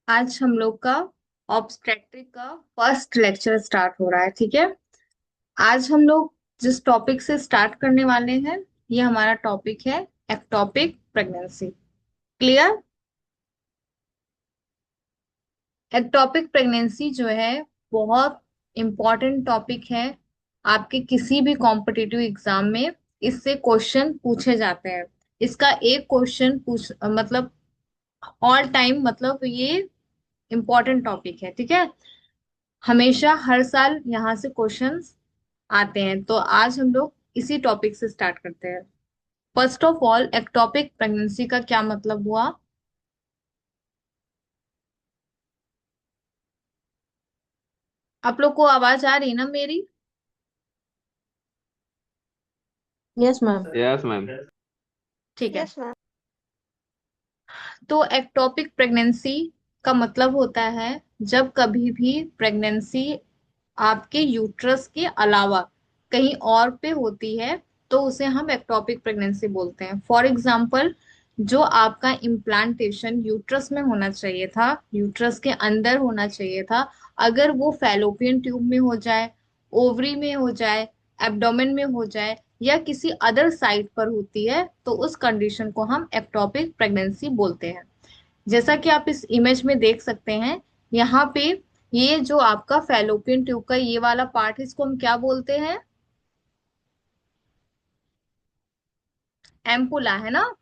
आज हम लोग का ऑब्स्टेट्रिक का फर्स्ट लेक्चर स्टार्ट हो रहा है। ठीक है। आज हम लोग जिस टॉपिक से स्टार्ट करने वाले हैं, ये हमारा टॉपिक है ectopic pregnancy. Clear. Ectopic pregnancy जो है बहुत इंपॉर्टेंट टॉपिक है। आपके किसी भी कॉम्पिटिटिव एग्जाम में इससे क्वेश्चन पूछे जाते हैं। इसका एक क्वेश्चन पूछ मतलब ऑल टाइम, मतलब ये इंपॉर्टेंट टॉपिक है। ठीक है। हमेशा हर साल यहाँ से क्वेश्चंस आते हैं। तो आज हम लोग इसी टॉपिक से स्टार्ट करते हैं। First of all, ectopic pregnancy का क्या मतलब हुआ? आप लोग को आवाज आ रही है ना मेरी? Yes ma'am. Yes ma'am. ठीक है। Yes ma'am. तो एक्टोपिक प्रेगनेंसी का मतलब होता है जब कभी भी प्रेगनेंसी आपके यूट्रस के अलावा कहीं और पे होती है, तो उसे हम एक्टोपिक प्रेगनेंसी बोलते हैं। फॉर एग्जाम्पल, जो आपका इम्प्लांटेशन यूट्रस में होना चाहिए था, यूट्रस के अंदर होना चाहिए था, अगर वो फैलोपियन ट्यूब में हो जाए, ओवरी में हो जाए, एब्डोमेन में हो जाए, या किसी अदर साइट पर होती है, तो उस कंडीशन को हम एक्टोपिक प्रेगनेंसी बोलते हैं। जैसा कि आप इस इमेज में देख सकते हैं, यहाँ पे ये जो आपका फैलोपियन ट्यूब का ये वाला पार्ट है, इसको हम क्या बोलते हैं? एम्पुला, है ना।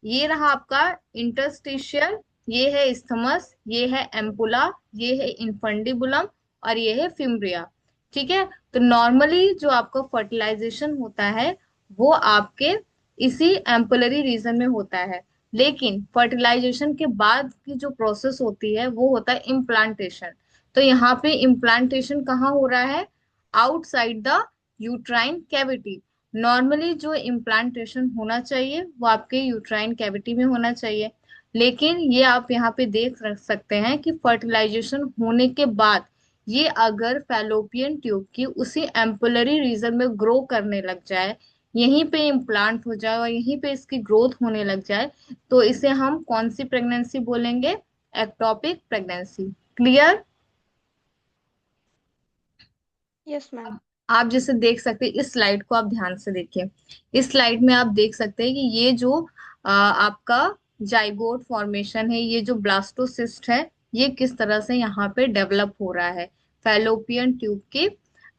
ये रहा आपका इंटरस्टिशियल, ये है इस्थमस, ये है एम्पुला, ये है इन्फंडिबुलम, और ये है फिम्ब्रिया। ठीक है। तो नॉर्मली जो आपका फर्टिलाइजेशन होता है वो आपके इसी एम्पुलरी रीजन में होता है। लेकिन फर्टिलाइजेशन के बाद की जो प्रोसेस होती है वो होता है इम्प्लांटेशन। तो यहाँ पे इम्प्लांटेशन कहाँ हो रहा है? Outside the uterine cavity. Normally जो इम्प्लांटेशन होना चाहिए वो आपके यूट्राइन कैविटी में होना चाहिए। लेकिन ये आप यहाँ पे देख सकते हैं कि फर्टिलाइजेशन होने के बाद ये अगर फैलोपियन ट्यूब की उसी एम्पुलरी रीजन में ग्रो करने लग जाए, यहीं पे इम्प्लांट हो जाए और यहीं पे इसकी ग्रोथ होने लग जाए, तो इसे हम कौन सी प्रेगनेंसी बोलेंगे? Ectopic pregnancy. Clear. Yes ma'am. अब आप जैसे देख सकते हैं, इस स्लाइड को आप ध्यान से देखिए। इस स्लाइड में आप देख सकते हैं कि ये जो आपका जाइगोट फॉर्मेशन है, ये जो ब्लास्टोसिस्ट है, ये किस तरह से यहाँ पे डेवलप हो रहा है। फैलोपियन ट्यूब के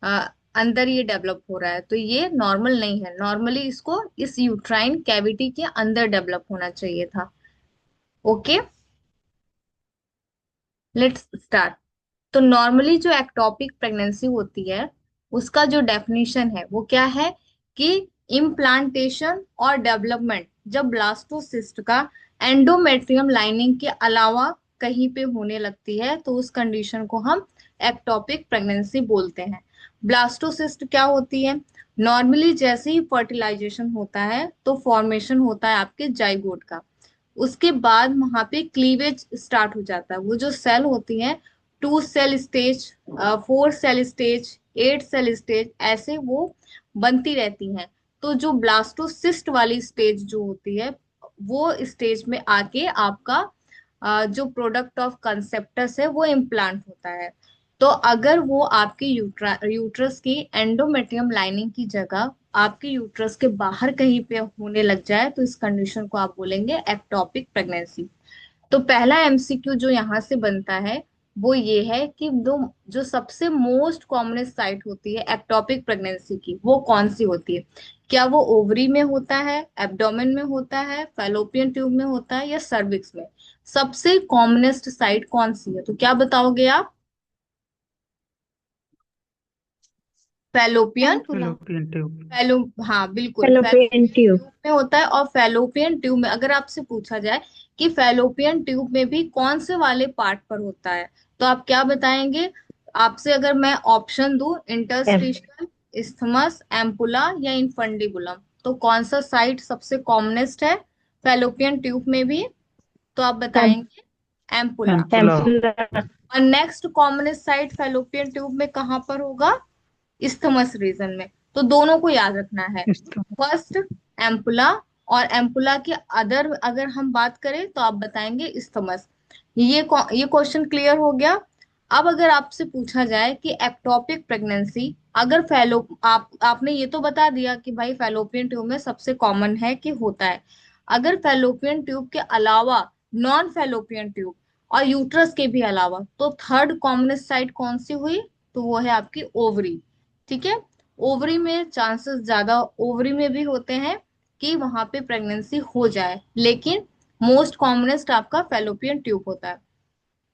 आ, अंदर ये डेवलप हो रहा है। तो ये नॉर्मल नहीं है। नॉर्मली इसको इस यूट्राइन कैविटी के अंदर डेवलप होना चाहिए था। Okay, let's start. तो नॉर्मली जो एक्टोपिक प्रेगनेंसी होती है, उसका जो डेफिनेशन है वो क्या है कि इम्प्लांटेशन और डेवलपमेंट जब ब्लास्टोसिस्ट का एंडोमेट्रियम लाइनिंग के अलावा कहीं पे होने लगती है, तो उस कंडीशन को हम एक्टोपिक प्रेगनेंसी बोलते हैं। ब्लास्टोसिस्ट क्या होती है? नॉर्मली जैसे ही फर्टिलाइजेशन होता है तो फॉर्मेशन होता है आपके जाइगोट का। उसके बाद वहां पे क्लीवेज स्टार्ट हो जाता है। वो जो सेल होती है, 2 cell stage, 4 cell stage, 8 cell stage, ऐसे वो बनती रहती हैं। तो जो ब्लास्टोसिस्ट वाली स्टेज जो होती है, वो स्टेज में आके आपका जो प्रोडक्ट ऑफ कंसेप्टस है वो इम्प्लांट होता है। तो अगर वो आपके यूट्रस की एंडोमेट्रियम लाइनिंग की जगह आपके यूट्रस के बाहर कहीं पे होने लग जाए, तो इस कंडीशन को आप बोलेंगे एक्टोपिक प्रेगनेंसी। तो पहला एमसीक्यू जो यहाँ से बनता है वो ये है कि दो जो सबसे मोस्ट कॉमनेस्ट साइट होती है एक्टोपिक प्रेगनेंसी की, वो कौन सी होती है? क्या वो ओवरी में होता है, एब्डोमेन में होता है, फैलोपियन ट्यूब में होता है, या सर्विक्स में? सबसे कॉमनेस्ट साइट कौन सी है? तो क्या बताओगे आप? फैलोपियन। एम्पुला। Fallopian tube. फैलो हाँ, बिल्कुल, फैलोपियन फैलोपियन ट्यूब। ट्यूब में होता है। और फैलोपियन ट्यूब में अगर आपसे पूछा जाए कि फैलोपियन ट्यूब में भी कौन से वाले पार्ट पर होता है, तो आप क्या बताएंगे? आपसे अगर मैं ऑप्शन दूं, एम इंटरस्टिशियल, इस्थमस, एम्पुला, या इनफंडिबुलम, तो कौन सा साइट सबसे कॉमनेस्ट है फैलोपियन ट्यूब में भी? तो आप बताएंगे एम्पुला। एम्पुला। एम्पुला। और next commonest site fallopian tube में कहाँ पर होगा? इस्थमस रीजन में। तो दोनों को याद रखना है। इस तो फर्स्ट एम्पुला, और एम्पुला के अदर अगर हम बात करें तो आप बताएंगे इस्थमस। ये क्वेश्चन क्लियर हो गया। अब अगर आपसे पूछा जाए कि एक्टोपिक प्रेगनेंसी, अगर फैलो आपने ये तो बता दिया कि भाई फैलोपियन ट्यूब में सबसे कॉमन है कि होता है। अगर फैलोपियन ट्यूब के अलावा नॉन फैलोपियन ट्यूब और यूट्रस के भी अलावा, तो थर्ड कॉमनेस्ट साइट कौन सी हुई? तो वो है आपकी ओवरी। ठीक है। ओवरी में चांसेस ज्यादा ओवरी में भी होते हैं कि वहां पे प्रेगनेंसी हो जाए, लेकिन मोस्ट कॉमनेस्ट आपका फैलोपियन ट्यूब होता है।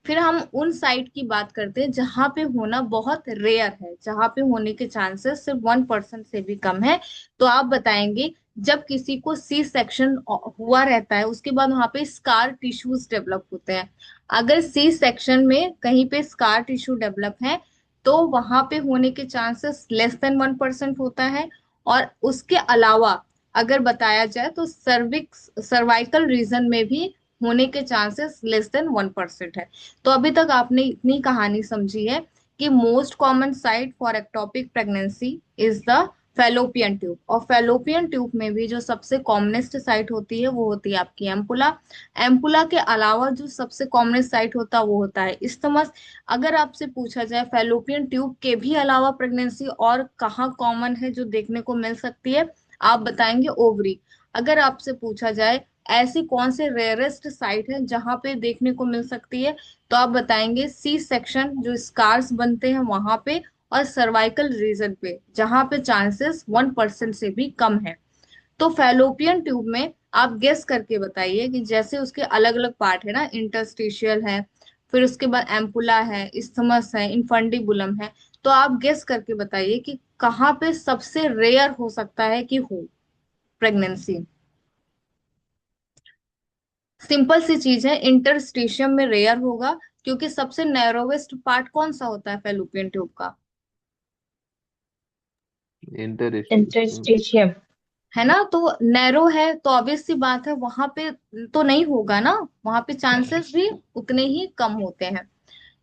फिर हम उन साइट की बात करते हैं जहां पे होना बहुत रेयर है, जहां पे होने के चांसेस सिर्फ 1% से भी कम है। तो आप बताएंगे, जब किसी को सी सेक्शन हुआ रहता है उसके बाद वहां पे स्कार टिश्यूज डेवलप होते हैं। अगर सी सेक्शन में कहीं पे स्कार टिश्यू डेवलप है तो वहां पे होने के चांसेस लेस देन 1% होता है। और उसके अलावा अगर बताया जाए तो सर्विक्स सर्वाइकल रीजन में भी होने के चांसेस लेस देन 1% है। तो अभी तक आपने इतनी कहानी समझी है कि most common site for ectopic pregnancy is the fallopian tube, और फैलोपियन ट्यूब में भी जो सबसे कॉमनेस्ट साइट होती है वो होती है आपकी एम्पुला। एम्पुला के अलावा जो सबसे कॉमनेस्ट साइट होता है वो होता है इस्थमस। अगर आपसे पूछा जाए फैलोपियन ट्यूब के भी अलावा प्रेगनेंसी और कहाँ कॉमन है जो देखने को मिल सकती है, आप बताएंगे ओवरी। अगर आपसे पूछा जाए ऐसी कौन से रेयरेस्ट साइट है जहां पे देखने को मिल सकती है, तो आप बताएंगे सी सेक्शन जो स्कार्स बनते हैं वहां पे, और सर्वाइकल रीजन पे जहां पे चांसेस 1% से भी कम है। तो फैलोपियन ट्यूब में आप गेस करके बताइए कि जैसे उसके अलग अलग पार्ट है ना, इंटरस्टिशियल है, फिर उसके बाद एम्पुला है, इस्थमस है, इन्फंडिबुलम है। तो आप गेस करके बताइए कि कहाँ पे सबसे रेयर हो सकता है कि हो प्रेगनेंसी। सिंपल सी चीज है, इंटरस्टिशियम में रेयर होगा, क्योंकि सबसे नैरोवेस्ट पार्ट कौन सा होता है फैलोपियन ट्यूब का? इंटरस्टिशियम। इंटरस्टिशियम। है ना, तो नैरो है तो ऑब्वियस सी बात है वहां पे तो नहीं होगा ना, वहां पे चांसेस भी उतने ही कम होते हैं।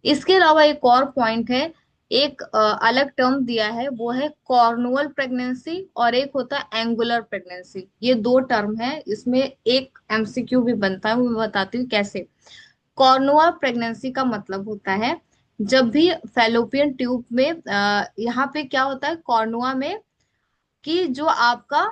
इसके अलावा एक और पॉइंट है, एक अलग टर्म दिया है वो है कॉर्नुअल प्रेगनेंसी, और एक होता है एंगुलर प्रेगनेंसी। ये दो टर्म है, इसमें एक एमसीक्यू भी बनता है, वो मैं बताती हूँ कैसे। कॉर्नुआ प्रेगनेंसी का मतलब होता है जब भी फैलोपियन ट्यूब में यहाँ पे क्या होता है कॉर्नुआ में, कि जो आपका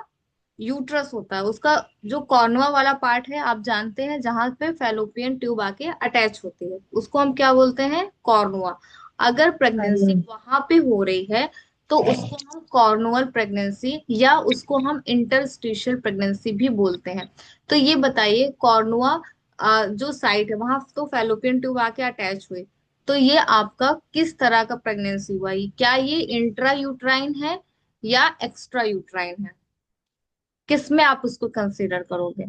यूट्रस होता है उसका जो कॉर्नुआ वाला पार्ट है, आप जानते हैं जहां पे फैलोपियन ट्यूब आके अटैच होती है उसको हम क्या बोलते हैं? कॉर्नुआ। अगर प्रेगनेंसी वहां पे हो रही है तो उसको हम कॉर्नुअल प्रेगनेंसी या उसको हम इंटरस्टिशियल प्रेगनेंसी भी बोलते हैं। तो ये बताइए कॉर्नुआ जो साइट है वहां तो फैलोपियन ट्यूब आके अटैच हुई, तो ये आपका किस तरह का प्रेगनेंसी हुआ? ये क्या ये इंट्रा यूट्राइन है या एक्स्ट्रा यूट्राइन है? किस में आप उसको कंसीडर करोगे?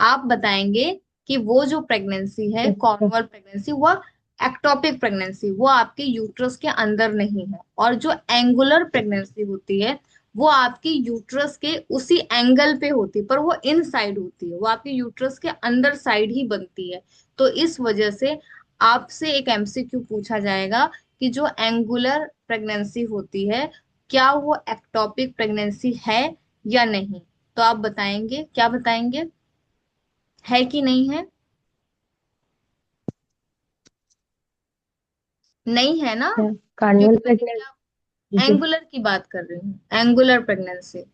आप बताएंगे कि वो जो प्रेगनेंसी है कॉर्नुअल प्रेगनेंसी, वो एक्टोपिक प्रेगनेंसी, वो आपके यूट्रस के अंदर नहीं है। और जो एंगुलर प्रेगनेंसी होती है वो आपके यूट्रस के उसी एंगल पे होती है, पर वो इन साइड होती है, वो आपके यूट्रस के अंदर साइड ही बनती है। तो इस वजह से आपसे एक एमसीक्यू पूछा जाएगा कि जो एंगुलर प्रेगनेंसी होती है क्या वो एक्टोपिक प्रेगनेंसी है या नहीं? तो आप बताएंगे, क्या बताएंगे, है कि नहीं है? नहीं है ना, कार्निवल क्योंकि मैं प्रेगनेंसी। क्या एंगुलर की बात कर रही हूँ, एंगुलर प्रेगनेंसी।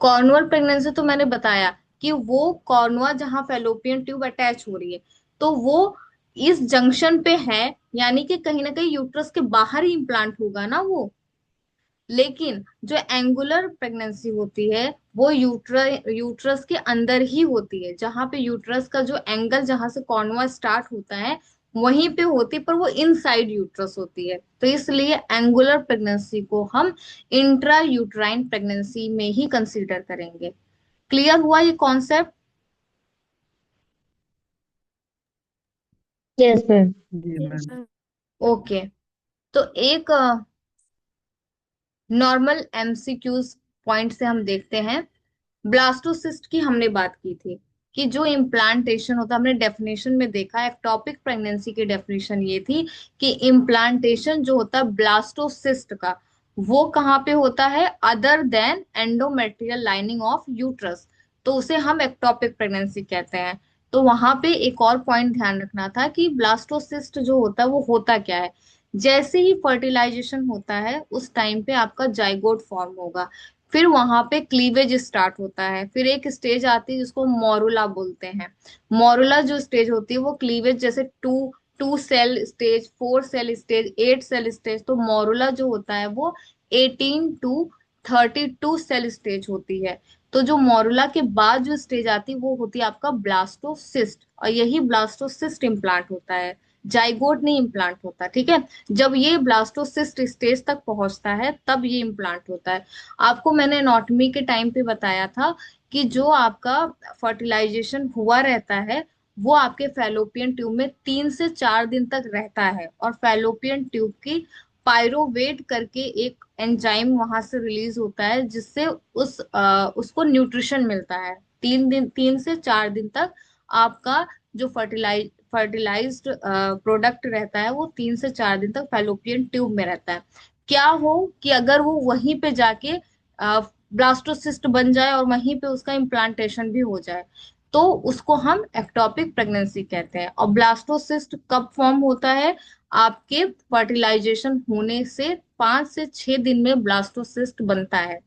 कॉर्नुअल प्रेगनेंसी तो मैंने बताया कि वो कॉर्नुआ जहां फैलोपियन ट्यूब अटैच हो रही है, तो वो इस जंक्शन पे है, यानी कि कहीं ना कहीं यूट्रस के बाहर ही इम्प्लांट होगा ना वो। लेकिन जो एंगुलर प्रेगनेंसी होती है वो यूट्रस के अंदर ही होती है, जहां पे यूट्रस का जो एंगल जहां से कॉर्नुआ स्टार्ट होता है वहीं पे होती है, पर वो इनसाइड यूट्रस होती है। तो इसलिए एंगुलर प्रेगनेंसी को हम इंट्रा यूट्राइन प्रेगनेंसी में ही कंसीडर करेंगे। क्लियर हुआ ये कॉन्सेप्ट? Yes ma'am. जी यस मैम। मैम। ओके। तो एक नॉर्मल एमसीक्यूज पॉइंट से हम देखते हैं। ब्लास्टोसिस्ट की हमने बात की थी कि जो इम्प्लांटेशन होता है, हमने डेफिनेशन में देखा, एक्टोपिक प्रेगनेंसी की डेफिनेशन ये थी कि इम्प्लांटेशन जो होता है ब्लास्टोसिस्ट का, वो कहाँ पे होता है? Other than endometrial lining of uterus, तो उसे हम एक्टोपिक प्रेगनेंसी कहते हैं। तो वहां पे एक और पॉइंट ध्यान रखना था कि ब्लास्टोसिस्ट जो होता है वो होता क्या है। जैसे ही फर्टिलाइजेशन होता है उस टाइम पे आपका जाइगोट फॉर्म होगा, फिर वहां पे क्लीवेज स्टार्ट होता है, फिर एक स्टेज आती है जिसको मोरुला बोलते हैं। मोरुला जो स्टेज होती है वो क्लीवेज, जैसे two two cell stage, 4 cell stage, 8 cell stage, तो मोरुला जो होता है वो 18 to 32 सेल स्टेज होती है। तो जो मोरुला के बाद जो स्टेज आती है वो होती है आपका ब्लास्टोसिस्ट, और यही ब्लास्टोसिस्ट इम्प्लांट होता है, जाइगोट नहीं इम्प्लांट होता, ठीक है। जब ये ब्लास्टोसिस्ट स्टेज तक पहुंचता है तब ये इम्प्लांट होता है। आपको मैंने एनाटॉमी के टाइम पे बताया था कि जो आपका फर्टिलाइजेशन हुआ रहता है वो आपके फैलोपियन ट्यूब में 3 से 4 दिन तक रहता है, और फैलोपियन ट्यूब की पायरोवेट करके एक एंजाइम वहां से रिलीज होता है, जिससे उसको न्यूट्रिशन मिलता है। 3 दिन, 3 से 4 दिन तक आपका जो फर्टिलाइज्ड प्रोडक्ट रहता है वो 3 से 4 दिन तक फैलोपियन ट्यूब में रहता है। क्या हो कि अगर वो वहीं पे जाके ब्लास्टोसिस्ट बन जाए और वहीं पे उसका इम्प्लांटेशन भी हो जाए, तो उसको हम एक्टोपिक प्रेगनेंसी कहते हैं। और ब्लास्टोसिस्ट कब फॉर्म होता है? आपके फर्टिलाइजेशन होने से 5 से 6 दिन में ब्लास्टोसिस्ट बनता है।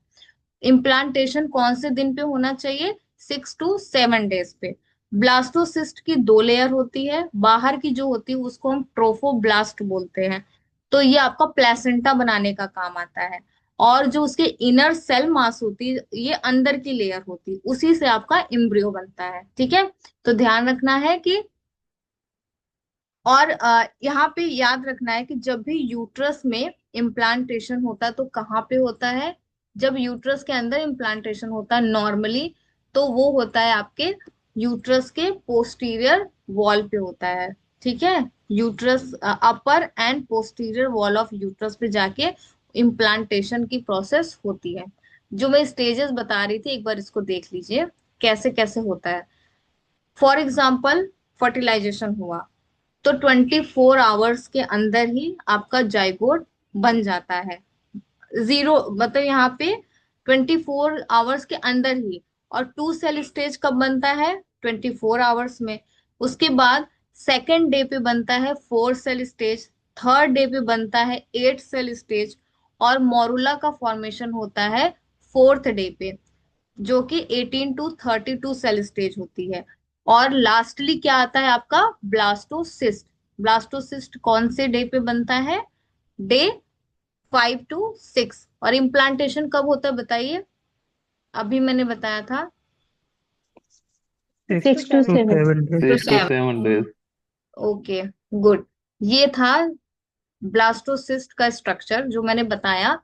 इम्प्लांटेशन कौन से दिन पे होना चाहिए? 6 to 7 डेज पे। ब्लास्टोसिस्ट की 2 लेयर होती है, बाहर की जो होती है उसको हम ट्रोफोब्लास्ट बोलते हैं, तो ये आपका प्लेसेंटा बनाने का काम आता है। और जो उसके इनर सेल मास होती है, ये अंदर की लेयर होती है, उसी से आपका एम्ब्रियो बनता है, ठीक है। तो ध्यान रखना है कि, और यहाँ पे याद रखना है कि जब भी यूट्रस में इम्प्लांटेशन होता है तो कहाँ पे होता है? जब यूट्रस के अंदर इम्प्लांटेशन होता है नॉर्मली, तो वो होता है आपके यूट्रस के पोस्टीरियर वॉल पे होता है, ठीक है। Uterus upper and posterior wall of uterus पे जाके इम्प्लांटेशन की प्रोसेस होती है। जो मैं स्टेजेस बता रही थी एक बार इसको देख लीजिए कैसे कैसे होता है। फॉर एग्जाम्पल, फर्टिलाइजेशन हुआ तो 24 आवर्स के अंदर ही आपका जाइगोट बन जाता है। जीरो मतलब यहाँ पे 24 आवर्स के अंदर ही। और 2 सेल स्टेज कब बनता है? 24 आवर्स में। उसके बाद सेकेंड डे पे बनता है 4 सेल स्टेज, थर्ड डे पे बनता है 8 सेल स्टेज, और मोरुला का फॉर्मेशन होता है फोर्थ डे पे, जो कि 18 to 32 सेल स्टेज होती है। और लास्टली क्या आता है आपका? ब्लास्टोसिस्ट। ब्लास्टोसिस्ट कौन से डे पे बनता है? Day 5 to 6। और इम्प्लांटेशन कब होता है बताइए? अभी मैंने बताया था। 6 to 7. 6 to 7 days. Okay, good. ये था ब्लास्टोसिस्ट का स्ट्रक्चर जो मैंने बताया,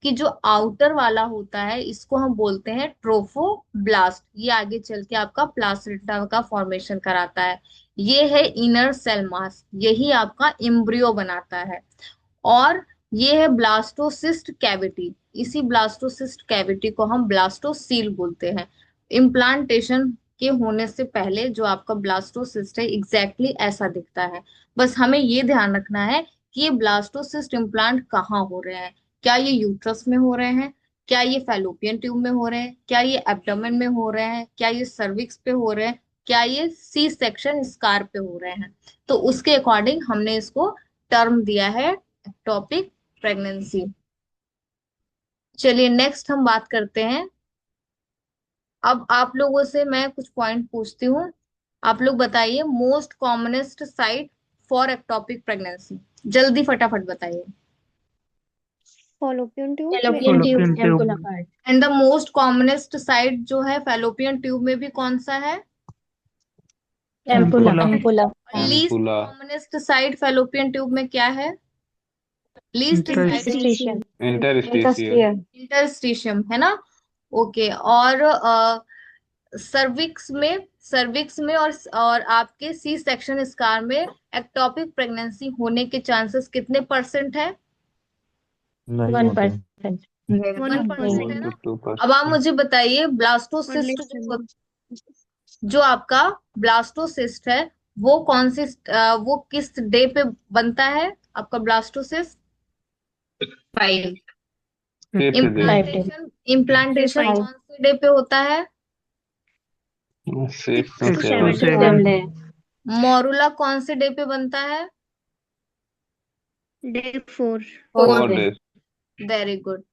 कि जो आउटर वाला होता है इसको हम बोलते हैं ट्रोफोब्लास्ट। ये आगे चल के आपका प्लासेंटा का फॉर्मेशन कराता है। ये है इनर सेल मास, यही आपका एम्ब्रियो बनाता है। और ये है ब्लास्टोसिस्ट कैविटी, इसी ब्लास्टोसिस्ट कैविटी को हम ब्लास्टोसील बोलते हैं। इम्प्लांटेशन के होने से पहले जो आपका ब्लास्टोसिस्ट है एग्जैक्टली ऐसा दिखता है। बस हमें ये ध्यान रखना है कि ये ब्लास्टोसिस्ट इम्प्लांट कहाँ हो रहे हैं। क्या ये यूट्रस में हो रहे हैं? क्या ये फैलोपियन ट्यूब में हो रहे हैं? क्या ये एब्डोमेन में हो रहे हैं? क्या ये सर्विक्स पे हो रहे हैं? क्या ये सी सेक्शन स्कार पे हो रहे हैं? तो उसके अकॉर्डिंग हमने इसको टर्म दिया है टॉपिक प्रेगनेंसी। चलिए नेक्स्ट हम बात करते हैं। अब आप लोगों से मैं कुछ पॉइंट पूछती हूँ, आप लोग बताइए most commonest site for ectopic pregnancy. जल्दी फटाफट बताइए। फॉलोपियन ट्यूब में fallopian tube ampulla part. And the most commonest site जो है फैलोपियन ट्यूब में भी कौन सा है? Ampulla. Least Ampulla. Commonest site fallopian tube में क्या है? Least site Interstitium. Interstitial. Interstitium है ना। ओके। और सर्विक्स में और आपके सी सेक्शन स्कार में एक्टोपिक प्रेगनेंसी होने के चांसेस कितने परसेंट है? नहीं 1%. 1% है 1 to ना। 2%. अब आप मुझे बताइए ब्लास्टोसिस्ट जो आपका ब्लास्टोसिस्ट है वो कौन सी वो किस डे पे बनता है आपका blastocyst? 5. Fifth day. Five days. Implantation implantation 5. कौन से डे पे होता है? Six Six to seven. seven day. Morula कौन से डे पे बनता है? Day 4. Four. 4 days। Very good.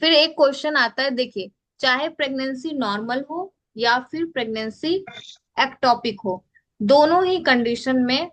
फिर एक क्वेश्चन आता है, देखिए, चाहे प्रेगनेंसी नॉर्मल हो या फिर प्रेगनेंसी एक्टोपिक हो, दोनों ही कंडीशन में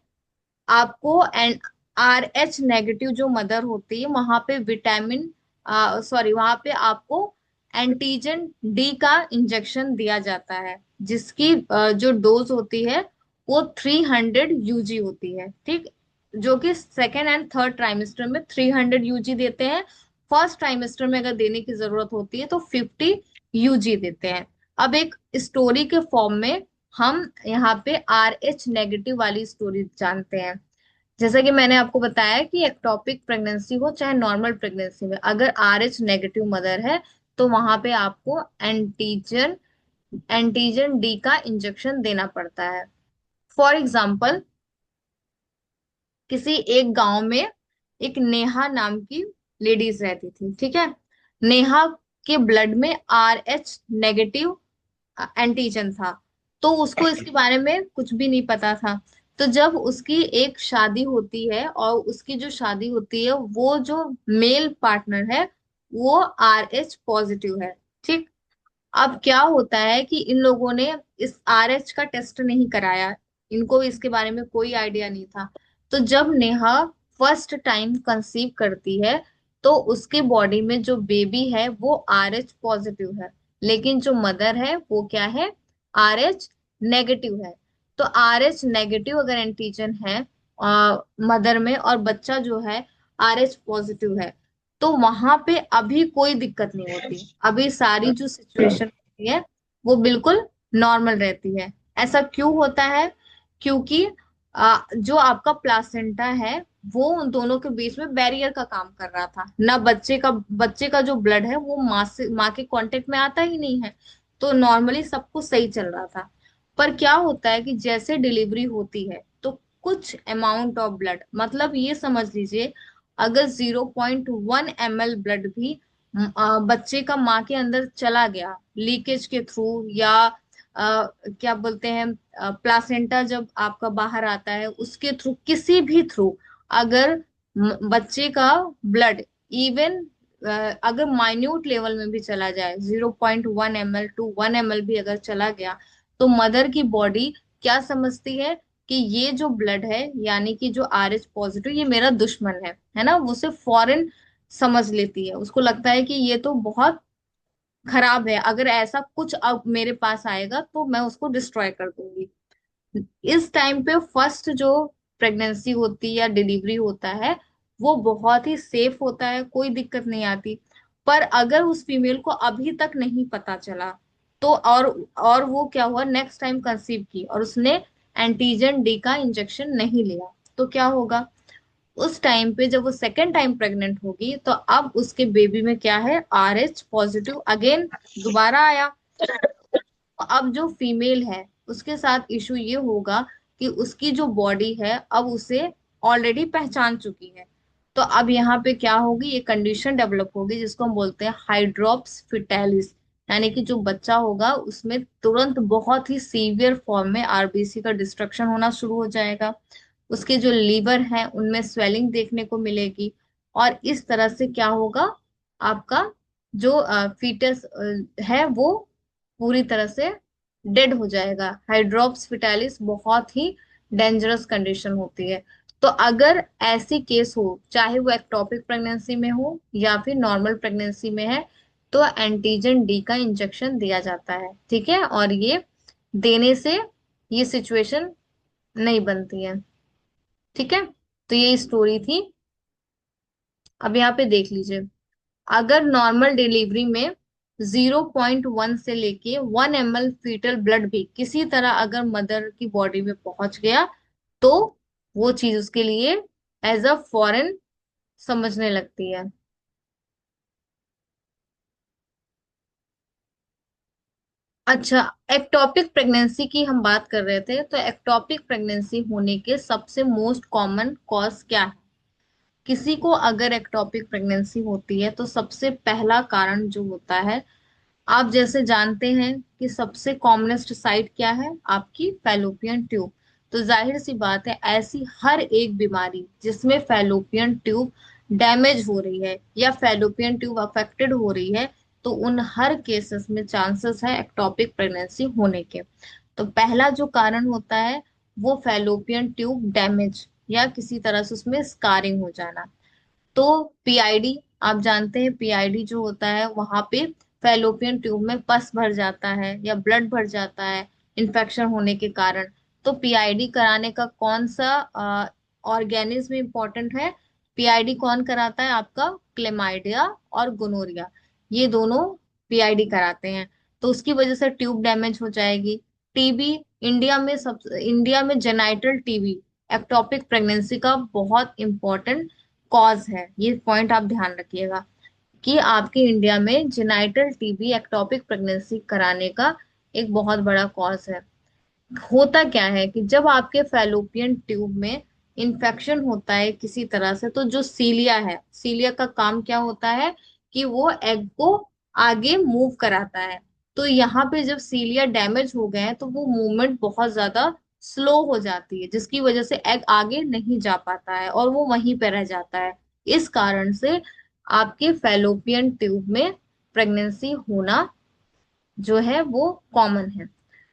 आपको RH नेगेटिव जो मदर होती है वहां पे विटामिन, सॉरी, वहां पे आपको एंटीजन डी का इंजेक्शन दिया जाता है, जिसकी जो डोज होती है वो 300 यूजी होती है, ठीक। जो कि सेकेंड एंड थर्ड ट्राइमेस्टर में 300 यूजी देते हैं। फर्स्ट ट्राइमेस्टर में अगर देने की जरूरत होती है तो 50 यूजी देते हैं। अब एक स्टोरी के फॉर्म में हम यहाँ पे RH नेगेटिव वाली स्टोरी जानते हैं। जैसा कि मैंने आपको बताया कि एक्टोपिक प्रेगनेंसी हो चाहे नॉर्मल प्रेगनेंसी में, अगर RH नेगेटिव मदर है तो वहां पे आपको एंटीजन एंटीजन डी का इंजेक्शन देना पड़ता है। फॉर एग्जाम्पल, किसी एक गांव में एक नेहा नाम की लेडीज रहती थी, ठीक है। नेहा के ब्लड में RH नेगेटिव एंटीजन था, तो उसको इसके बारे में कुछ भी नहीं पता था। तो जब उसकी एक शादी होती है और उसकी जो शादी होती है वो जो मेल पार्टनर है वो RH पॉजिटिव है, ठीक। अब क्या होता है कि इन लोगों ने इस RH का टेस्ट नहीं कराया, इनको इसके बारे में कोई आइडिया नहीं था। तो जब नेहा फर्स्ट टाइम कंसीव करती है तो उसके बॉडी में जो बेबी है वो RH पॉजिटिव है, लेकिन जो मदर है वो क्या है, RH नेगेटिव है। तो RH नेगेटिव अगर एंटीजन है मदर में और बच्चा जो है RH पॉजिटिव है, तो वहां पे अभी कोई दिक्कत नहीं होती, अभी सारी जो सिचुएशन होती है वो बिल्कुल नॉर्मल रहती है। ऐसा क्यों होता है? क्योंकि जो आपका प्लासेंटा है वो उन दोनों के बीच में बैरियर का काम कर रहा था ना, बच्चे का जो ब्लड है वो माँ के कांटेक्ट में आता ही नहीं है। तो नॉर्मली सब कुछ सही चल रहा था। पर क्या होता है कि जैसे डिलीवरी होती है तो कुछ अमाउंट ऑफ ब्लड, मतलब ये समझ लीजिए, अगर 0.1 ml ब्लड भी बच्चे का माँ के अंदर चला गया लीकेज के थ्रू, या क्या बोलते हैं, प्लासेंटा जब आपका बाहर आता है उसके थ्रू, किसी भी थ्रू, अगर बच्चे का ब्लड इवन अगर माइन्यूट लेवल में भी चला जाए, 0.1 ml टू 1 ml भी अगर चला गया, तो मदर की बॉडी क्या समझती है कि ये जो ब्लड है, यानी कि जो RH पॉजिटिव, ये मेरा दुश्मन है ना, वो उसे फॉरेन समझ लेती है। उसको लगता है कि ये तो बहुत खराब है, अगर ऐसा कुछ अब मेरे पास आएगा तो मैं उसको डिस्ट्रॉय कर दूंगी। इस टाइम पे फर्स्ट जो प्रेगनेंसी होती है या डिलीवरी होता है वो बहुत ही सेफ होता है, कोई दिक्कत नहीं आती। पर अगर उस फीमेल को अभी तक नहीं पता चला तो, और वो क्या हुआ, नेक्स्ट टाइम कंसीव की और उसने एंटीजन डी का इंजेक्शन नहीं लिया, तो क्या होगा, उस टाइम पे जब वो सेकेंड टाइम प्रेग्नेंट होगी तो अब उसके बेबी में क्या है, RH पॉजिटिव अगेन दोबारा आया। तो अब जो फीमेल है उसके साथ इशू ये होगा कि उसकी जो बॉडी है अब उसे ऑलरेडी पहचान चुकी है। तो अब यहाँ पे क्या होगी, ये कंडीशन डेवलप होगी जिसको हम बोलते हैं हाइड्रोप्स फिटालिस, यानी कि जो बच्चा होगा उसमें तुरंत बहुत ही सीवियर फॉर्म में RBC का डिस्ट्रक्शन होना शुरू हो जाएगा। उसके जो लीवर है उनमें स्वेलिंग देखने को मिलेगी, और इस तरह से क्या होगा, आपका जो फीटस है वो पूरी तरह से डेड हो जाएगा। हाइड्रोप्स फिटालिस बहुत ही डेंजरस कंडीशन होती है। तो अगर ऐसी केस हो, चाहे वो एक्टोपिक प्रेगनेंसी में हो या फिर नॉर्मल प्रेगनेंसी में है, तो एंटीजन डी का इंजेक्शन दिया जाता है, ठीक है। और ये देने से ये सिचुएशन नहीं बनती है, ठीक है। तो ये स्टोरी थी। अब यहाँ पे देख लीजिए, अगर नॉर्मल डिलीवरी में 0.1 से लेके 1 ml फीटल ब्लड भी किसी तरह अगर मदर की बॉडी में पहुंच गया तो वो चीज उसके लिए एज अ फॉरेन समझने लगती है। अच्छा, एक्टोपिक प्रेगनेंसी की हम बात कर रहे थे, तो एक्टोपिक प्रेगनेंसी होने के सबसे मोस्ट कॉमन कॉज क्या है? किसी को अगर एक्टोपिक प्रेगनेंसी होती है तो सबसे पहला कारण जो होता है आप जैसे जानते हैं कि सबसे कॉमनेस्ट साइट क्या है, आपकी फैलोपियन ट्यूब। तो जाहिर सी बात है, ऐसी हर एक बीमारी जिसमें फैलोपियन ट्यूब डैमेज हो रही है या फैलोपियन ट्यूब अफेक्टेड हो रही है, तो उन हर केसेस में चांसेस है एक्टोपिक प्रेगनेंसी होने के। तो पहला जो कारण होता है वो फैलोपियन ट्यूब डैमेज या किसी तरह से उसमें स्कारिंग हो जाना। तो पीआईडी, आप जानते हैं पीआईडी जो होता है वहां पे फैलोपियन ट्यूब में पस भर जाता है या ब्लड भर जाता है इन्फेक्शन होने के कारण। तो पीआईडी कराने का कौन सा ऑर्गेनिज्म इंपॉर्टेंट है? पीआईडी कौन कराता है? आपका क्लेमाइडिया और गोनोरिया, ये दोनों पीआईडी कराते हैं। तो उसकी वजह से ट्यूब डैमेज हो जाएगी। टीबी, इंडिया में जेनाइटल टीबी एक्टोपिक प्रेगनेंसी का बहुत इंपॉर्टेंट कॉज है। ये पॉइंट आप ध्यान रखिएगा कि आपके इंडिया में जेनाइटल टीबी एक्टोपिक प्रेगनेंसी कराने का एक बहुत बड़ा कॉज है। होता क्या है कि जब आपके फैलोपियन ट्यूब में इंफेक्शन होता है किसी तरह से, तो जो सीलिया है, सीलिया का काम क्या होता है कि वो एग को आगे मूव कराता है। तो यहाँ पे जब सीलिया डैमेज हो गए हैं तो वो मूवमेंट बहुत ज्यादा स्लो हो जाती है, जिसकी वजह से एग आगे नहीं जा पाता है और वो वहीं पे रह जाता है। इस कारण से आपके फैलोपियन ट्यूब में प्रेगनेंसी होना जो है वो कॉमन है।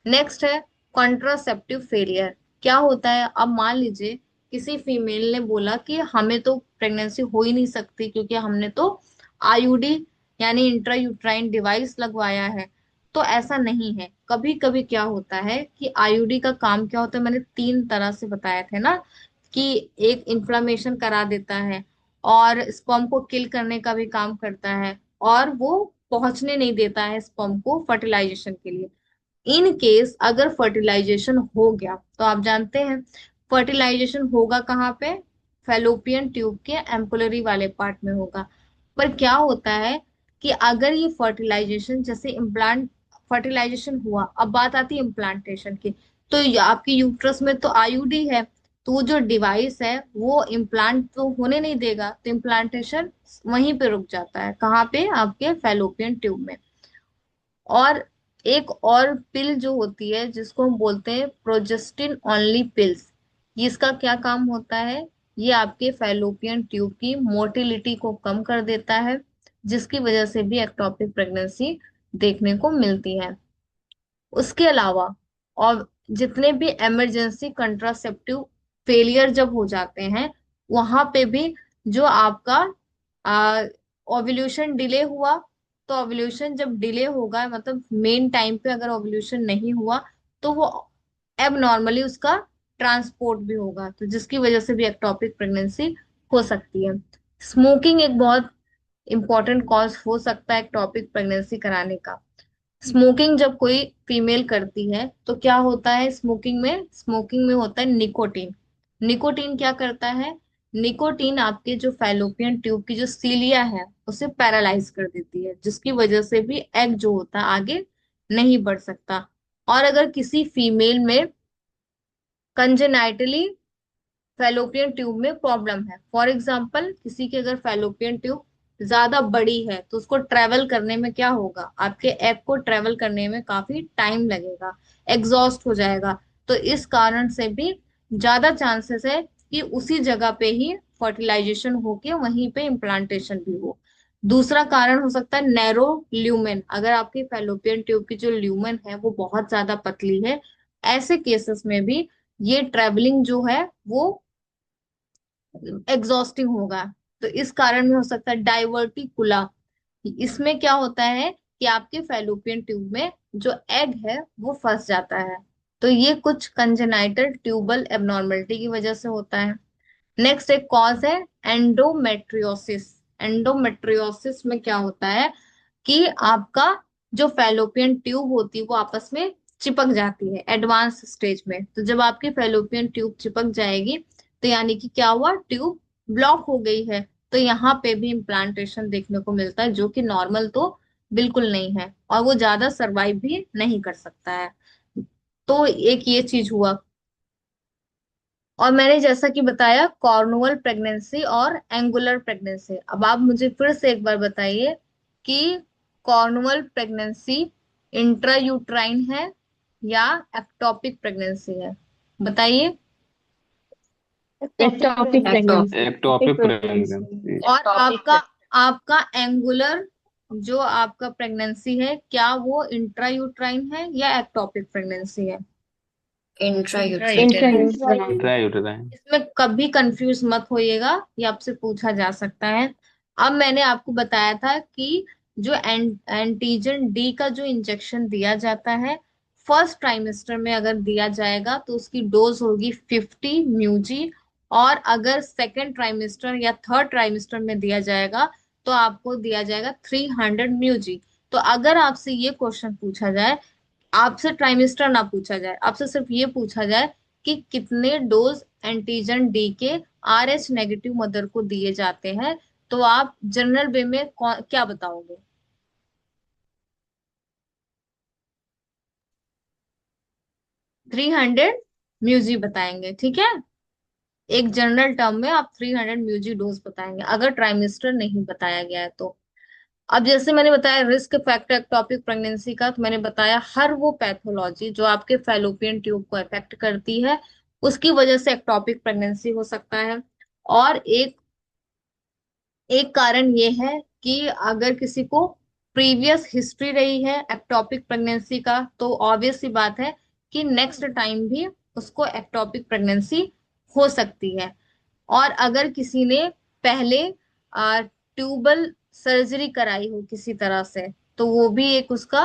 नेक्स्ट है कॉन्ट्रासेप्टिव फेलियर। क्या होता है? अब मान लीजिए किसी फीमेल ने बोला कि हमें तो प्रेगनेंसी हो ही नहीं सकती क्योंकि हमने तो आईयूडी यानी इंट्रा यूट्राइन डिवाइस लगवाया है। तो ऐसा नहीं है। कभी कभी क्या होता है कि आईयूडी का काम क्या होता है, मैंने तीन तरह से बताया था ना, कि एक इन्फ्लामेशन करा देता है और स्पर्म को किल करने का भी काम करता है, और वो पहुंचने नहीं देता है स्पर्म को फर्टिलाइजेशन के लिए। इन केस अगर फर्टिलाइजेशन हो गया, तो आप जानते हैं फर्टिलाइजेशन होगा कहाँ पे? फैलोपियन ट्यूब के एम्पुलरी वाले पार्ट में होगा। पर क्या होता है कि अगर ये फर्टिलाइजेशन, जैसे इम्प्लांट फर्टिलाइजेशन हुआ, अब बात आती है इम्प्लांटेशन की। तो आपकी यूट्रस में तो आईयूडी है, तो वो जो डिवाइस है वो इम्प्लांट तो होने नहीं देगा, तो इम्प्लांटेशन वहीं पे रुक जाता है। कहाँ पे? आपके फैलोपियन ट्यूब में। और एक और पिल जो होती है जिसको हम बोलते हैं प्रोजेस्टिन ओनली पिल्स, इसका क्या काम होता है? ये आपके फैलोपियन ट्यूब की मोटिलिटी को कम कर देता है, जिसकी वजह से भी एक्टोपिक प्रेगनेंसी देखने को मिलती है। उसके अलावा और जितने भी इमरजेंसी कंट्रासेप्टिव फेलियर जब हो जाते हैं, वहां पे भी जो आपका ओव्यूलेशन डिले हुआ, तो ओव्यूलेशन जब डिले होगा मतलब मेन टाइम पे अगर ओव्यूलेशन नहीं हुआ, तो वो एब नॉर्मली उसका ट्रांसपोर्ट भी होगा, तो जिसकी वजह से भी एक्टोपिक प्रेगनेंसी हो सकती है। स्मोकिंग एक बहुत इंपॉर्टेंट कॉज हो सकता है एक्टोपिक प्रेगनेंसी कराने का। स्मोकिंग जब कोई फीमेल करती है तो क्या होता है? स्मोकिंग में होता है निकोटीन। निकोटीन क्या करता है? निकोटीन आपके जो फैलोपियन ट्यूब की जो सीलिया है उसे पैरालाइज कर देती है, जिसकी वजह से भी एग जो होता है आगे नहीं बढ़ सकता। और अगर किसी फीमेल में कंजेनाइटली फैलोपियन ट्यूब में प्रॉब्लम है, फॉर एग्जाम्पल किसी की अगर फैलोपियन ट्यूब ज्यादा बड़ी है, तो उसको ट्रेवल करने में क्या होगा? आपके एग को ट्रेवल करने में काफी टाइम लगेगा, एग्जॉस्ट हो जाएगा। तो इस कारण से भी ज्यादा चांसेस है कि उसी जगह पे ही फर्टिलाइजेशन होके वहीं पे इम्प्लांटेशन भी हो। दूसरा कारण हो सकता है नैरो ल्यूमेन। अगर आपकी फैलोपियन ट्यूब की जो ल्यूमेन है वो बहुत ज्यादा पतली है, ऐसे केसेस में भी ये ट्रेवलिंग जो है वो एग्जॉस्टिंग होगा। तो इस कारण में हो सकता है डाइवर्टिकुला। इसमें क्या होता है कि आपके फैलोपियन ट्यूब में जो एग है वो फंस जाता है। तो ये कुछ कंजेनाइटल ट्यूबल एबनॉर्मलिटी की वजह से होता है। नेक्स्ट एक कॉज है एंडोमेट्रियोसिस। एंडोमेट्रियोसिस में क्या होता है कि आपका जो फैलोपियन ट्यूब होती है वो आपस में चिपक जाती है एडवांस स्टेज में। तो जब आपकी फैलोपियन ट्यूब चिपक जाएगी, तो यानी कि क्या हुआ? ट्यूब ब्लॉक हो गई है। तो यहाँ पे भी इम्प्लांटेशन देखने को मिलता है, जो कि नॉर्मल तो बिल्कुल नहीं है, और वो ज्यादा सरवाइव भी नहीं कर सकता है। तो एक ये चीज हुआ। और मैंने जैसा कि बताया कॉर्नुअल प्रेगनेंसी और एंगुलर प्रेगनेंसी। अब आप मुझे फिर से एक बार बताइए कि कॉर्नुअल प्रेगनेंसी इंट्रायूट्राइन है या एक्टोपिक प्रेगनेंसी है? बताइए। ectopic ectopic pregnancy. Ectopic Pregnancy. Pregnancy. और आपका एंगुलर जो आपका प्रेगनेंसी है, क्या वो इंट्रायूट्राइन है या एक्टोपिक प्रेगनेंसी है? intrauterine Intrauterine. इंट्रायूटेराइन। इसमें कभी कंफ्यूज मत होइएगा, ये आपसे पूछा जा सकता है। अब मैंने आपको बताया था कि जो एंटीजन डी का जो इंजेक्शन दिया जाता है फर्स्ट ट्राइमेस्टर में अगर दिया जाएगा तो उसकी डोज होगी 50 म्यूजी। और अगर सेकेंड ट्राइमेस्टर या थर्ड ट्राइमेस्टर में दिया जाएगा तो आपको दिया जाएगा 300 म्यूजी। तो अगर आपसे ये क्वेश्चन पूछा जाए, आपसे ट्राइमेस्टर ना पूछा जाए, आपसे सिर्फ ये पूछा जाए कि कितने डोज एंटीजन डी के RH नेगेटिव मदर को दिए जाते हैं, तो आप जनरल वे में क्या बताओगे? 300 म्यूजी बताएंगे, ठीक है। एक जनरल टर्म में आप 300 म्यूजी डोज बताएंगे अगर ट्राइमेस्टर नहीं बताया गया है तो। अब जैसे मैंने बताया रिस्क फैक्टर टॉपिक प्रेगनेंसी का, तो मैंने बताया हर वो पैथोलॉजी जो आपके फैलोपियन ट्यूब को अफेक्ट करती है उसकी वजह से एक्टोपिक प्रेगनेंसी हो सकता है। और एक एक कारण ये है कि अगर किसी को प्रीवियस हिस्ट्री रही है एक्टोपिक प्रेगनेंसी का तो ऑब्वियस सी बात है कि नेक्स्ट टाइम भी उसको एक्टोपिक प्रेगनेंसी हो सकती है। और अगर किसी ने पहले ट्यूबल सर्जरी कराई हो किसी तरह से तो वो भी एक उसका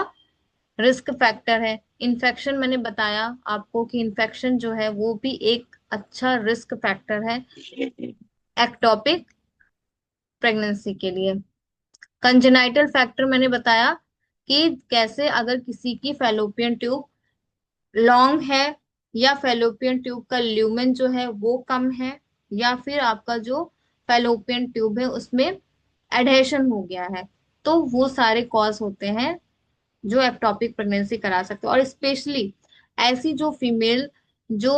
रिस्क फैक्टर है। इन्फेक्शन मैंने बताया आपको कि इन्फेक्शन जो है वो भी एक अच्छा रिस्क फैक्टर है एक्टोपिक प्रेगनेंसी के लिए। कंजेनाइटल फैक्टर मैंने बताया कि कैसे अगर किसी की फैलोपियन ट्यूब लॉन्ग है या फैलोपियन ट्यूब का ल्यूमेन जो है वो कम है या फिर आपका जो फैलोपियन ट्यूब है उसमें एडहेशन हो गया है, तो वो सारे कॉज होते हैं जो एक्टोपिक प्रेगनेंसी करा सकते हैं। और स्पेशली ऐसी जो फीमेल जो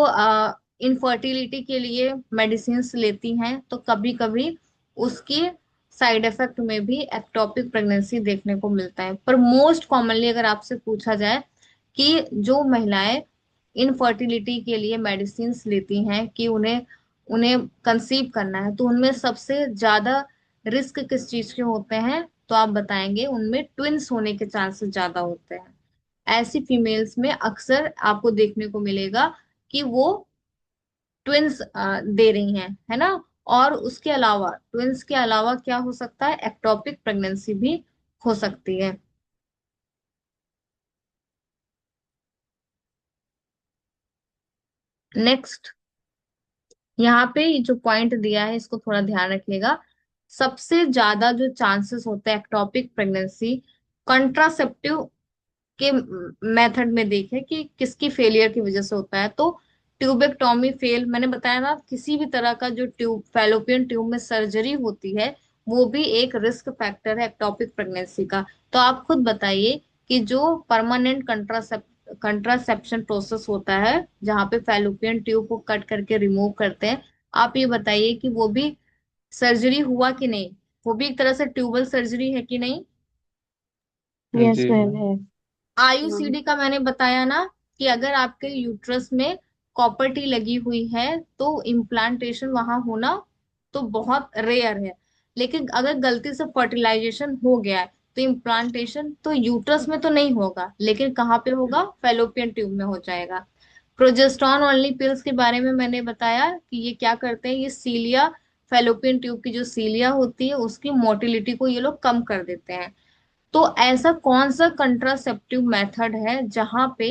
इनफर्टिलिटी के लिए मेडिसिन लेती हैं तो कभी कभी उसकी साइड इफेक्ट में भी एक्टोपिक प्रेगनेंसी देखने को मिलता है। पर मोस्ट कॉमनली अगर आपसे पूछा जाए कि जो महिलाएं इनफर्टिलिटी के लिए मेडिसिन लेती हैं कि उन्हें उन्हें कंसीव करना है तो उनमें सबसे ज्यादा रिस्क किस चीज के होते हैं, तो आप बताएंगे उनमें ट्विंस होने के चांसेस ज्यादा होते हैं। ऐसी फीमेल्स में अक्सर आपको देखने को मिलेगा कि वो ट्विंस दे रही हैं, है ना। और उसके अलावा ट्विंस के अलावा क्या हो सकता है, एक्टोपिक प्रेगनेंसी भी हो सकती है। नेक्स्ट, यहाँ पे ये जो पॉइंट दिया है इसको थोड़ा ध्यान रखिएगा। सबसे ज्यादा जो चांसेस होते हैं एक्टोपिक प्रेगनेंसी कंट्रासेप्टिव के मेथड में देखें कि किसकी फेलियर की वजह से होता है तो ट्यूबेक्टोमी फेल, मैंने बताया ना किसी भी तरह का जो ट्यूब फैलोपियन ट्यूब में सर्जरी होती है वो भी एक रिस्क फैक्टर है एक्टोपिक प्रेगनेंसी का। तो आप खुद बताइए कि जो परमानेंट कंट्रासेप्शन प्रोसेस होता है जहाँ पे फैलोपियन ट्यूब को कट करके रिमूव करते हैं, आप ये बताइए कि वो भी सर्जरी हुआ कि नहीं, वो भी एक तरह से ट्यूबल सर्जरी है कि नहीं। Yes, जी ma'am. Yes. Ma'am. आईयूसीडी का मैंने बताया ना कि अगर आपके यूट्रस में कॉपर टी लगी हुई है तो इम्प्लांटेशन वहां होना तो बहुत रेयर है। लेकिन अगर गलती से फर्टिलाइजेशन हो गया है तो इम्प्लांटेशन तो यूट्रस में तो नहीं होगा लेकिन कहाँ पे होगा, फैलोपियन ट्यूब में हो जाएगा। प्रोजेस्टेरॉन ओनली पिल्स के बारे में मैंने बताया कि ये क्या करते हैं, ये सीलिया फैलोपियन ट्यूब की जो सीलिया होती है उसकी मोटिलिटी को ये लोग कम कर देते हैं। तो ऐसा कौन सा कंट्रासेप्टिव मेथड है जहां पे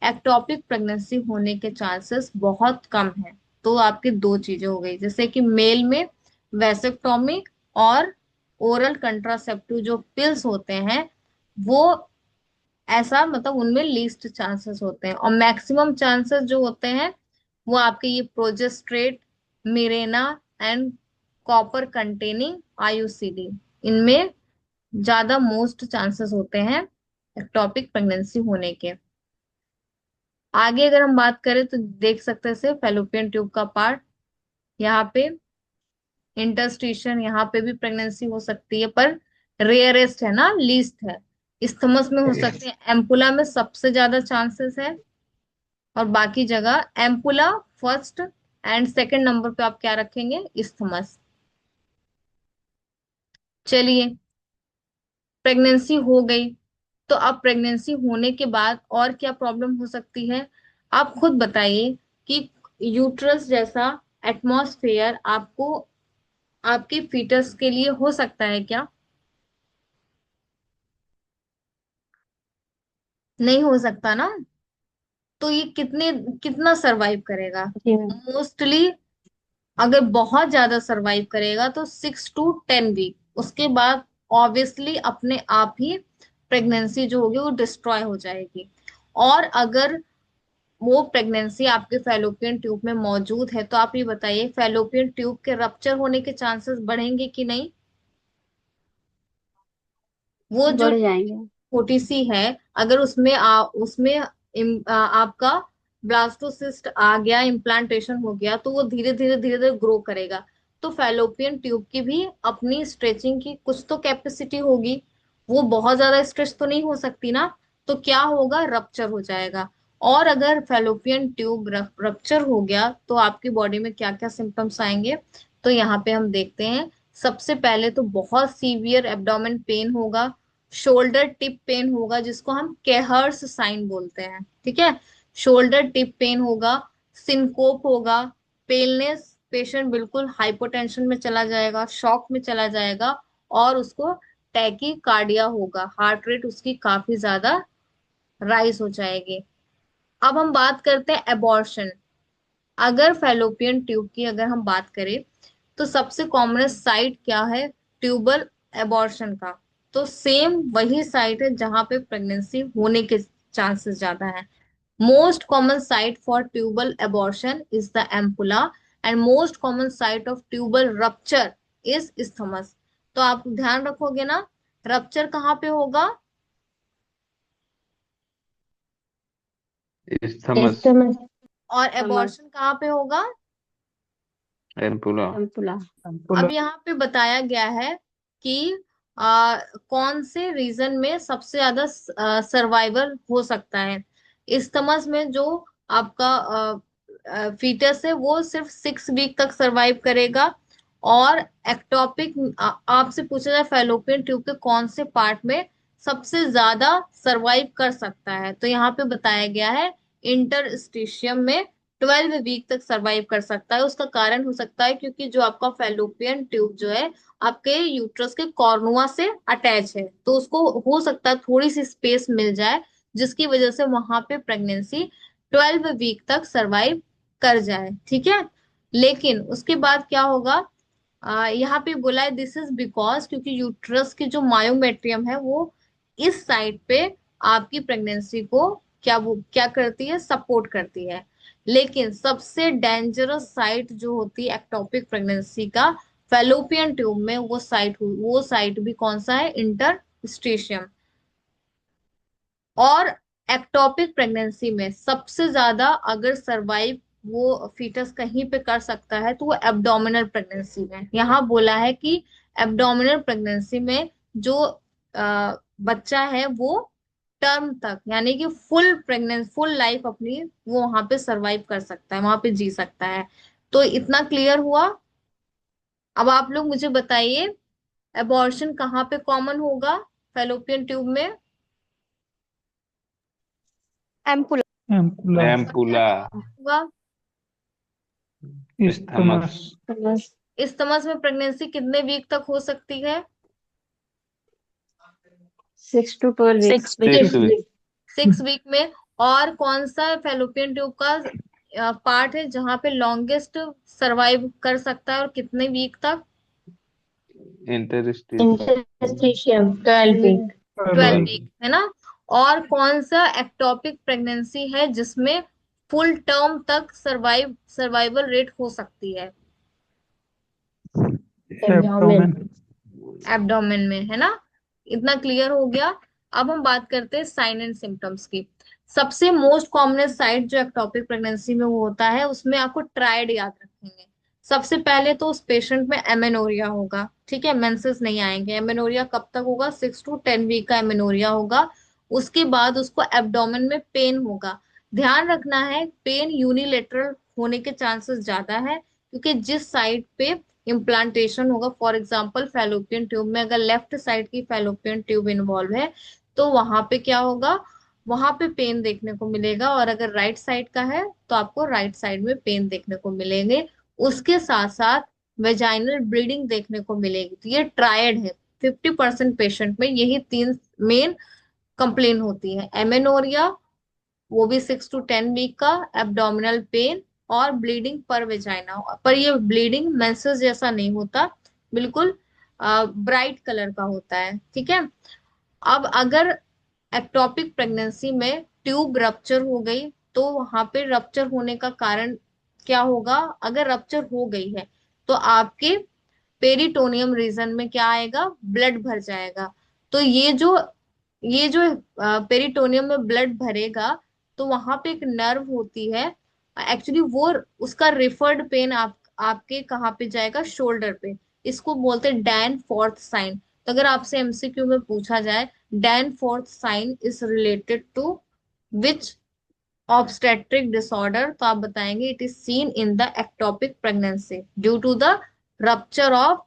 एक्टोपिक प्रेगनेंसी होने के चांसेस बहुत कम है? तो आपकी दो चीजें हो गई, जैसे कि मेल में वैसेक्टोमी और ओरल कंट्रासेप्टिव जो पिल्स होते हैं वो ऐसा मतलब उनमें लीस्ट चांसेस होते हैं। और मैक्सिमम चांसेस जो होते हैं वो आपके ये प्रोजेस्ट्रेट, Mirena and copper containing IUCD, इनमें ज्यादा मोस्ट चांसेस होते हैं एक्टोपिक प्रेगनेंसी होने के। आगे अगर हम बात करें तो देख सकते हैं फैलोपियन ट्यूब का पार्ट, यहाँ पे इंटरस्टिशन, यहाँ पे भी प्रेगनेंसी हो सकती है पर रेयरेस्ट है ना, लीस्ट है। इस्थमस में हो सकते हैं, एम्पुला में सबसे ज्यादा चांसेस है, और बाकी जगह ampulla first and second number पे आप क्या रखेंगे, इस्थमस। चलिए, प्रेगनेंसी हो गई, तो अब प्रेगनेंसी होने के बाद और क्या प्रॉब्लम हो सकती है, आप खुद बताइए कि यूट्रस जैसा एटमॉस्फेयर आपको आपके फीटस के लिए हो सकता है क्या? नहीं हो सकता ना। तो ये कितना सरवाइव करेगा? जी मैम। मोस्टली अगर बहुत ज्यादा सरवाइव करेगा तो 6 to 10 वीक, उसके बाद ऑब्वियसली अपने आप ही प्रेगनेंसी जो होगी वो डिस्ट्रॉय हो जाएगी। और अगर वो प्रेगनेंसी आपके फैलोपियन ट्यूब में मौजूद है, तो आप ये बताइए फैलोपियन ट्यूब के रप्चर होने के चांसेस बढ़ेंगे कि नहीं? वो जो बढ़ जाएंगे। छोटी सी है, अगर उसमें आपका ब्लास्टोसिस्ट आ गया, इम्प्लांटेशन हो गया, तो वो धीरे धीरे ग्रो करेगा। तो फैलोपियन ट्यूब की भी अपनी स्ट्रेचिंग की कुछ तो कैपेसिटी होगी, वो बहुत ज्यादा स्ट्रेच तो नहीं हो सकती ना। तो क्या होगा, रप्चर हो जाएगा। और अगर फैलोपियन ट्यूब रप्चर हो गया तो आपकी बॉडी में क्या क्या सिम्टम्स आएंगे, तो यहाँ पे हम देखते हैं। सबसे पहले तो बहुत सीवियर एब्डोमेन पेन होगा, शोल्डर टिप पेन होगा जिसको हम केहर्स साइन बोलते हैं, ठीक है। शोल्डर टिप पेन होगा, सिनकोप होगा, पेलनेस, पेशेंट बिल्कुल हाइपोटेंशन में चला जाएगा, शॉक में चला जाएगा, और उसको टैकी कार्डिया होगा, हार्ट रेट उसकी काफी ज्यादा राइज हो जाएगी। अब हम बात करते हैं एबॉर्शन। अगर फैलोपियन ट्यूब की अगर हम बात करें, तो सबसे कॉमन साइट क्या है ट्यूबल एबॉर्शन का? तो सेम वही साइट है जहां पे प्रेगनेंसी होने के चांसेस ज्यादा है। Most common site for tubal abortion is the ampulla, and most common site of tubal rupture is isthmus. तो आप ध्यान रखोगे ना, रप्चर कहाँ पे होगा? इस्थमस। इस्टमस। और समझ। एबॉर्शन कहाँ पे होगा? एम्पुला। एम्पुला। अब यहाँ पे बताया गया है कि कौन से रीजन में सबसे ज्यादा सर्वाइवल हो सकता है। इस्थमस में जो आपका फीटस है वो सिर्फ 6 वीक तक सरवाइव करेगा। और एक्टोपिक, आपसे पूछा जाए फैलोपियन ट्यूब के कौन से पार्ट में सबसे ज्यादा सरवाइव कर सकता है, तो यहाँ पे बताया गया है इंटरस्टिशियम में 12 वीक तक सरवाइव कर सकता है। उसका कारण हो सकता है क्योंकि जो आपका फैलोपियन ट्यूब जो है आपके यूट्रस के कॉर्नुआ से अटैच है, तो उसको हो सकता है थोड़ी सी स्पेस मिल जाए, जिसकी वजह से वहां पे प्रेगनेंसी 12 वीक तक सरवाइव कर जाए, ठीक है। लेकिन उसके बाद क्या होगा, यहाँ पे बोला है दिस इज बिकॉज क्योंकि यूट्रस की जो मायोमेट्रियम है वो इस साइड पे आपकी प्रेगनेंसी को क्या करती है, सपोर्ट करती है। लेकिन सबसे डेंजरस साइट जो होती है एक्टोपिक प्रेगनेंसी का फैलोपियन ट्यूब में, वो साइट भी कौन सा है, इंटरस्टिशियम। और एक्टोपिक प्रेगनेंसी में सबसे ज्यादा अगर सरवाइव वो फीटस कहीं पे कर सकता है तो वो एब्डोमिनल प्रेगनेंसी में। यहाँ बोला है कि एब्डोमिनल प्रेगनेंसी में जो बच्चा है वो टर्म तक, यानी कि फुल लाइफ अपनी वो वहां पे सरवाइव कर सकता है, वहां पे जी सकता है। तो इतना क्लियर हुआ। अब आप लोग मुझे बताइए, एबॉर्शन कहाँ पे कॉमन होगा फैलोपियन ट्यूब में? एम्पुला। एम्पुला। बच्चा एम्पुला। कहाँ पे होगा? इस्थमस। समझ। इस में प्रेगनेंसी कितने वीक तक हो सकती है? 6 to 12 weeks। 6 6 वीक। 6 वीक में। और कौन सा फेलोपियन ट्यूब का पार्ट है जहां पे लॉन्गेस्ट सरवाइव कर सकता है और कितने वीक तक? इंटरस्टिशियम। Interstitium 12 week। 12 वीक 12। है ना। और कौन सा एक्टोपिक प्रेगनेंसी है जिसमें फुल टर्म तक सर्वाइवल रेट हो सकती है? एब्डोमेन। एब्डोमेन। एब्डोमेन में, है ना। इतना क्लियर हो गया। अब हम बात करते हैं साइन एंड सिम्टम्स की। सबसे मोस्ट कॉमन साइट जो एक्टोपिक प्रेगनेंसी में वो होता है, उसमें आपको ट्रायड याद रखेंगे। सबसे पहले तो उस पेशेंट में एमेनोरिया होगा, ठीक है, मेंसेस नहीं आएंगे। एमेनोरिया कब तक होगा? 6 to 10 वीक का एमेनोरिया होगा। उसके बाद उसको एब्डोमेन में पेन होगा। ध्यान रखना है, पेन यूनिलेटरल होने के चांसेस ज्यादा है, क्योंकि जिस साइड पे इम्प्लांटेशन होगा, फॉर एग्जांपल फैलोपियन ट्यूब में अगर लेफ्ट साइड की फैलोपियन ट्यूब इन्वॉल्व है, तो वहां पे क्या होगा, वहां पे पेन देखने को मिलेगा। और अगर राइट साइड का है तो आपको राइट साइड में पेन देखने को मिलेंगे। उसके साथ साथ वेजाइनल ब्लीडिंग देखने को मिलेगी। तो ये ट्रायड है। 50% पेशेंट में यही तीन मेन कंप्लेन होती है: एमेनोरिया, वो भी 6 to 10 वीक का, एब्डोमिनल पेन, और ब्लीडिंग पर वेजाइना। पर ये ब्लीडिंग मेंसेस जैसा नहीं होता, बिल्कुल ब्राइट कलर का होता है, ठीक है। अब अगर एक्टोपिक प्रेगनेंसी में ट्यूब रप्चर हो गई, तो वहां पे रप्चर होने का कारण क्या होगा? अगर रप्चर हो गई है तो आपके पेरिटोनियम रीजन में क्या आएगा? ब्लड भर जाएगा। तो ये जो पेरिटोनियम में ब्लड भरेगा, तो वहां पे एक नर्व होती है, एक्चुअली वो उसका रिफर्ड पेन आपके कहाँ पे जाएगा? शोल्डर पे। इसको बोलते हैं डैन फोर्थ साइन। तो अगर आपसे एमसीक्यू में पूछा जाए Danforth sign is related to which obstetric disorder, तो आप बताएंगे it is seen in the ectopic pregnancy due to the rupture of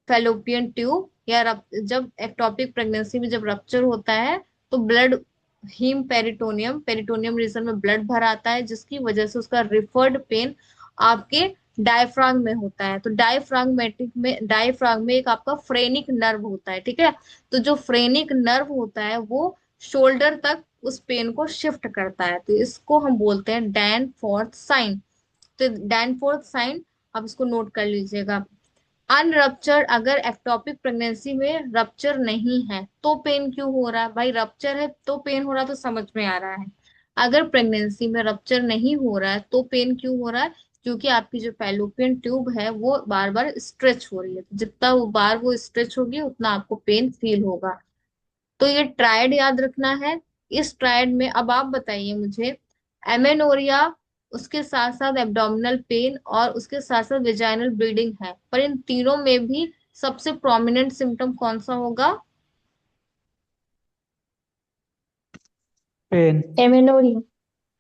fallopian tube. या जब एक्टोपिक प्रेगनेंसी में जब रप्चर होता है, तो blood hemoperitoneum peritoneum region में ब्लड भर आता है, जिसकी वजह से उसका रिफर्ड पेन आपके डायफ्राम में होता है। तो डायफ्राम में एक आपका फ्रेनिक नर्व होता है, ठीक है। तो जो फ्रेनिक नर्व होता है वो शोल्डर तक उस पेन को शिफ्ट करता है। तो इसको हम बोलते हैं डैन फोर्थ साइन। तो डैन फोर्थ साइन, आप इसको नोट कर लीजिएगा। अनरप्चर्ड, अगर एक्टोपिक प्रेगनेंसी में रप्चर नहीं है तो पेन क्यों हो रहा है? भाई रप्चर है तो पेन हो रहा है, तो समझ में आ रहा है। अगर प्रेगनेंसी में रप्चर नहीं हो रहा है तो पेन क्यों हो रहा है? क्योंकि आपकी जो फैलोपियन ट्यूब है वो बार बार स्ट्रेच हो रही है। तो जितना वो बार वो स्ट्रेच होगी, उतना आपको पेन फील होगा। तो ये ट्रायड याद रखना है। इस ट्रायड में अब आप बताइए मुझे, एमेनोरिया, उसके साथ साथ एब्डोमिनल पेन, और उसके साथ साथ वेजाइनल ब्लीडिंग है, पर इन तीनों में भी सबसे प्रोमिनेंट सिम्टम कौन सा होगा? पेन। एमेनोरिया।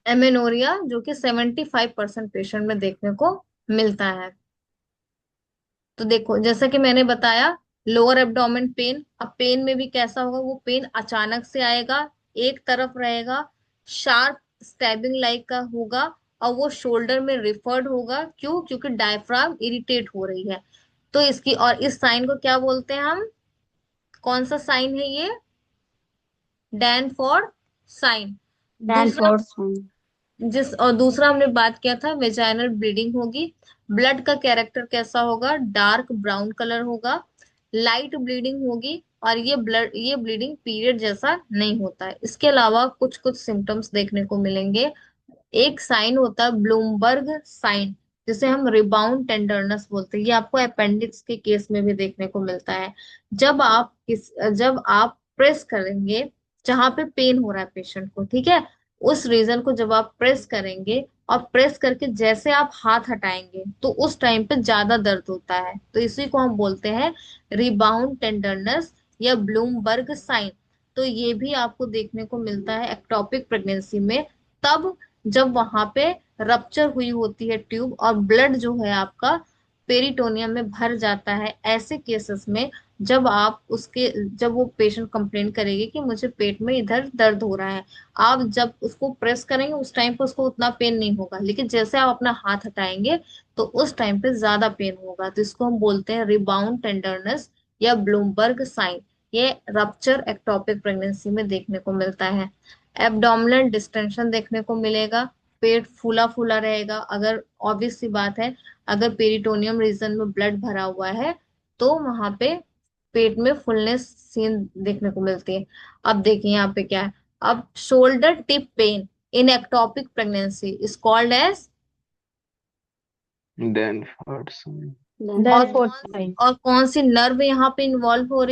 एमेनोरिया, जो कि 75% पेशेंट में देखने को मिलता है। तो देखो, जैसा कि मैंने बताया, लोअर एब्डोमेन पेन। अब पेन में भी कैसा होगा? वो पेन अचानक से आएगा, एक तरफ रहेगा, शार्प स्टैबिंग लाइक का होगा, और वो शोल्डर में रिफर्ड होगा। क्यों? क्योंकि डायफ्राम इरिटेट हो रही है। तो इसकी, और इस साइन को क्या बोलते हैं हम? कौन सा साइन है ये? डैनफोर्ड साइन। दूसरा, डैनफोर्ड साइन। और दूसरा हमने बात किया था, वेजाइनल ब्लीडिंग होगी। ब्लड का कैरेक्टर कैसा होगा? डार्क ब्राउन कलर होगा, लाइट ब्लीडिंग होगी, और ये ब्लीडिंग पीरियड जैसा नहीं होता है। इसके अलावा कुछ कुछ सिम्टम्स देखने को मिलेंगे। एक साइन होता है ब्लूमबर्ग साइन, जिसे हम रिबाउंड टेंडरनेस बोलते हैं। ये आपको अपेंडिक्स के केस में भी देखने को मिलता है। जब आप प्रेस करेंगे जहां पे पेन हो रहा है पेशेंट को, ठीक है, उस रीजन को जब आप प्रेस करेंगे, और प्रेस करके जैसे आप हाथ हटाएंगे, तो उस टाइम पे ज्यादा दर्द होता है। तो इसी को हम बोलते हैं रिबाउंड टेंडरनेस या ब्लूमबर्ग साइन। तो ये भी आपको देखने को मिलता है एक्टोपिक प्रेगनेंसी में, तब जब वहां पे रप्चर हुई होती है ट्यूब, और ब्लड जो है आपका पेरिटोनियम में भर जाता है। ऐसे केसेस में जब वो पेशेंट कंप्लेन करेगी कि मुझे पेट में इधर दर्द हो रहा है, आप जब उसको प्रेस करेंगे उस टाइम पे उसको उतना पेन नहीं होगा, लेकिन जैसे आप अपना हाथ हटाएंगे तो उस टाइम पे ज्यादा पेन होगा। तो इसको हम बोलते हैं रिबाउंड टेंडरनेस या ब्लूमबर्ग साइन। ये रप्चर एक्टोपिक प्रेगनेंसी में देखने को मिलता है। एब्डोमिनल डिस्टेंशन देखने को मिलेगा, पेट फूला फूला रहेगा। अगर, ऑब्वियस सी बात है, अगर पेरिटोनियम रीजन में ब्लड भरा हुआ है, तो वहां पे पेट में फुलनेस सीन देखने को मिलती है। अब देखिए यहाँ पे क्या है। अब shoulder tip pain in ectopic pregnancy is called as, Danforth sign. और डैनफोर्ड कौन साइन। और कौन सी नर्व यहाँ पे इन्वॉल्व हो रही